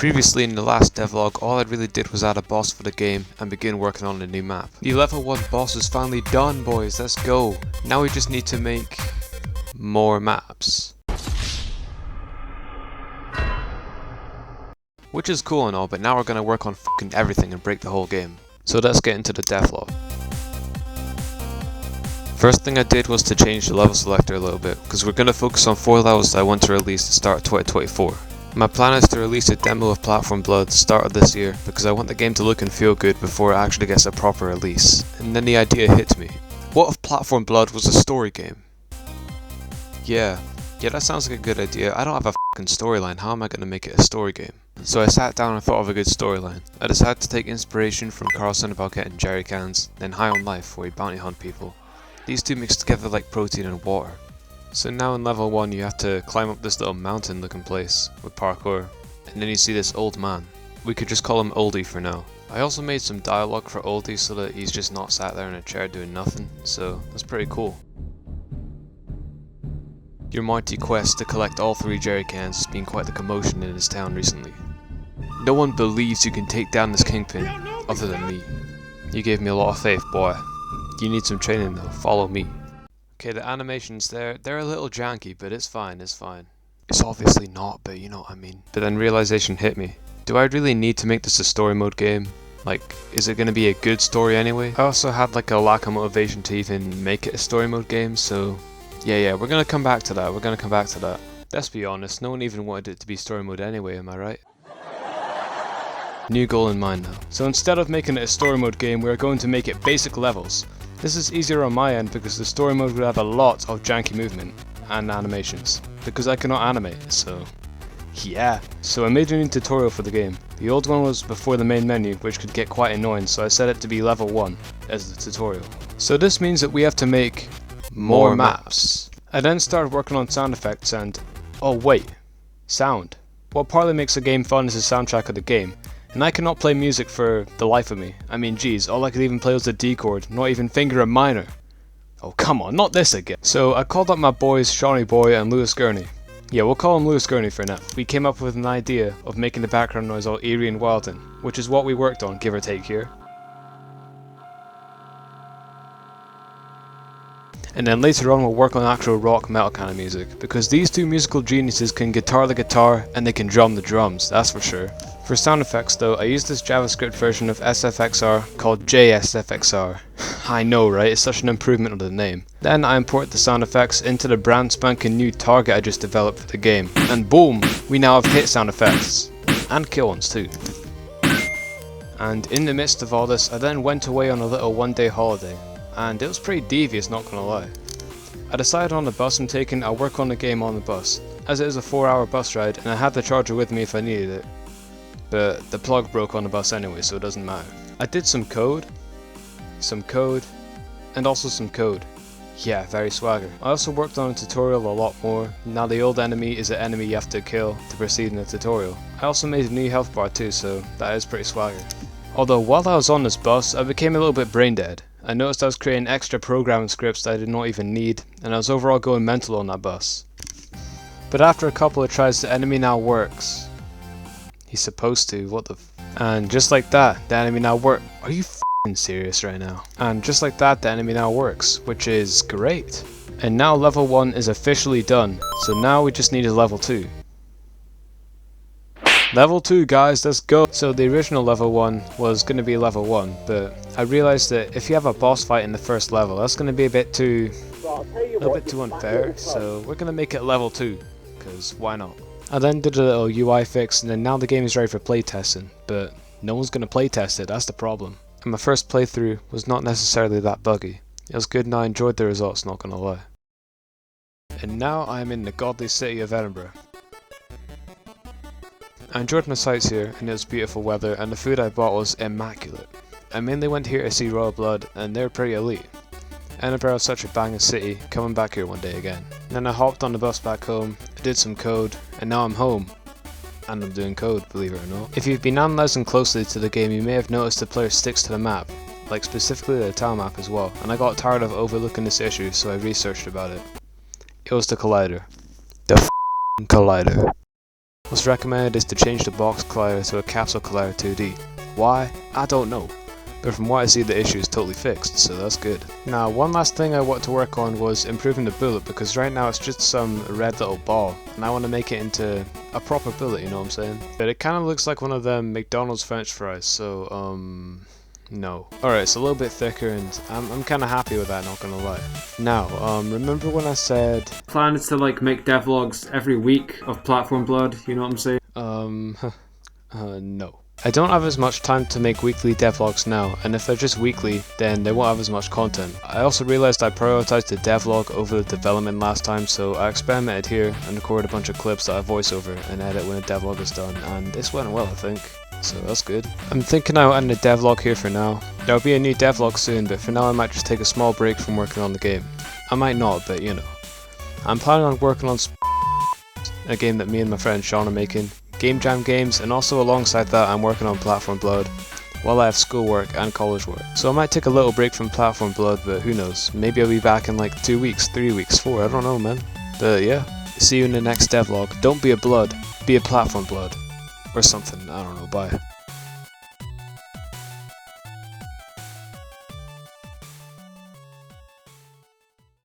Previously in the last devlog, all I really did was add a boss for the game and begin working on a new map. The level 1 boss is finally done, boys, let's go! Now we just need to make more maps. Which is cool and all, but now we're gonna work on fucking everything and break the whole game. So let's get into the devlog. First thing I did was to change the level selector a little bit, because we're gonna focus on 4 levels that I want to release to start 2024. My plan is to release a demo of Platform Blood start of this year, because I want the game to look and feel good before it actually gets a proper release. And then the idea hit me. What if Platform Blood was a story game? Yeah, that sounds like a good idea. I don't have a fucking storyline, how am I gonna make it a story game? So I sat down and thought of a good storyline. I decided to take inspiration from Carlson about getting jerry cans, then High on Life where you bounty hunt people. These two mix together like protein and water. So now in level 1 you have to climb up this little mountain looking place with parkour, and then you see this old man. We could just call him Oldie for now. I also made some dialogue for Oldie so that he's just not sat there in a chair doing nothing, so that's pretty cool. Your mighty quest to collect all 3 jerry cans has been quite the commotion in this town recently. No one believes you can take down this kingpin, other than me. You gave me a lot of faith, boy. You need some training though, follow me. Okay, the animations they're a little janky, but it's fine. It's obviously not, but you know what I mean. But then realization hit me. Do I really need to make this a story mode game? Like, is it gonna be a good story anyway? I also had like a lack of motivation to even make it a story mode game, so yeah, we're gonna come back to that. Let's be honest, no one even wanted it to be story mode anyway, am I right? New goal in mind now. So instead of making it a story mode game, we're going to make it basic levels. This is easier on my end because the story mode would have a lot of janky movement and animations, because I cannot animate, so yeah. So I made a new tutorial for the game. The old one was before the main menu, which could get quite annoying, so I set it to be level 1 as the tutorial. So this means that we have to make more maps. I then started working on sound effects and, oh wait, sound. What partly makes a game fun is the soundtrack of the game. And I cannot play music for the life of me. I mean, geez, all I could even play was the D chord, not even finger a minor. Oh, come on, not this again. So I called up my boys, Shawnee Boy and Lewis Gurney. Yeah, we'll call him Lewis Gurney for now. We came up with an idea of making the background noise all eerie and wild, which is what we worked on, give or take here. And then later on we'll work on actual rock metal kind of music, because these two musical geniuses can guitar the guitar and they can drum the drums, that's for sure. For sound effects though, I used this JavaScript version of SFXR called JSFXR. I know, right? It's such an improvement of the name. Then I import the sound effects into the brand spanking new target I just developed for the game. And boom! We now have hit sound effects. And kill ones too. And in the midst of all this, I then went away on a little one-day holiday. And it was pretty devious, not gonna lie. I decided on the bus I'm taking, I'll work on the game on the bus, as it is a 4-hour bus ride and I had the charger with me if I needed it. But the plug broke on the bus anyway, so it doesn't matter. I did some code, and also some code. Yeah, very swagger. I also worked on a tutorial a lot more. Now the old enemy is an enemy you have to kill to proceed in the tutorial. I also made a new health bar too, so that is pretty swagger. Although while I was on this bus, I became a little bit brain dead. I noticed I was creating extra programming scripts that I did not even need, and I was overall going mental on that bus. But after a couple of tries, the enemy now works. He's supposed to, what the f. And just like that, the enemy now works. Are you f***ing serious right now? And just like that, the enemy now works, which is great. And now level 1 is officially done, so now we just need a level 2. Level 2 guys, let's go! So the original level 1 was going to be level 1, but I realised that if you have a boss fight in the first level, that's going to be a little bit too unfair, so we're going to make it level 2, because why not? I then did a little UI fix, and then now the game is ready for playtesting, but no one's going to playtest it, that's the problem. And my first playthrough was not necessarily that buggy. It was good and I enjoyed the results, not going to lie. And now I am in the godly city of Edinburgh. I enjoyed my sights here, and it was beautiful weather, and the food I bought was immaculate. I mainly went here to see Royal Blood, and they're pretty elite. Edinburgh is such a banging city, coming back here one day again. And then I hopped on the bus back home, I did some code, and now I'm home. And I'm doing code, believe it or not. If you've been analysing closely to the game, you may have noticed the player sticks to the map, like specifically the town map as well, and I got tired of overlooking this issue, so I researched about it. It was the collider. The f***ing collider. What's recommended is to change the box collider to a capsule collider 2D. Why? I don't know. But from what I see, the issue is totally fixed, so that's good. Now, one last thing I want to work on was improving the bullet, because right now it's just some red little ball, and I want to make it into a proper bullet, you know what I'm saying? But it kind of looks like one of them McDonald's French fries, so, no. Alright, it's a little bit thicker, and I'm kind of happy with that, not gonna lie. Now, remember when I said... Plan is to, like, make devlogs every week of Platform Blood, you know what I'm saying? No. I don't have as much time to make weekly devlogs now, and if they're just weekly, then they won't have as much content. I also realised I prioritised the devlog over the development last time, so I experimented here and recorded a bunch of clips that I voice over and edit when a devlog is done, and this went well, I think. So that's good. I'm thinking I'll end the devlog here for now. There'll be a new devlog soon, but for now I might just take a small break from working on the game. I might not, but you know. I'm planning on working on a game that me and my friend Sean are making. Game Jam games, and also alongside that I'm working on Platform Blood while I have schoolwork and college work. So I might take a little break from Platform Blood, but who knows, maybe I'll be back in like 2 weeks, 3 weeks, 4, I don't know man. But yeah, see you in the next devlog. Don't be a blood, be a Platform Blood. Or something, I don't know, bye.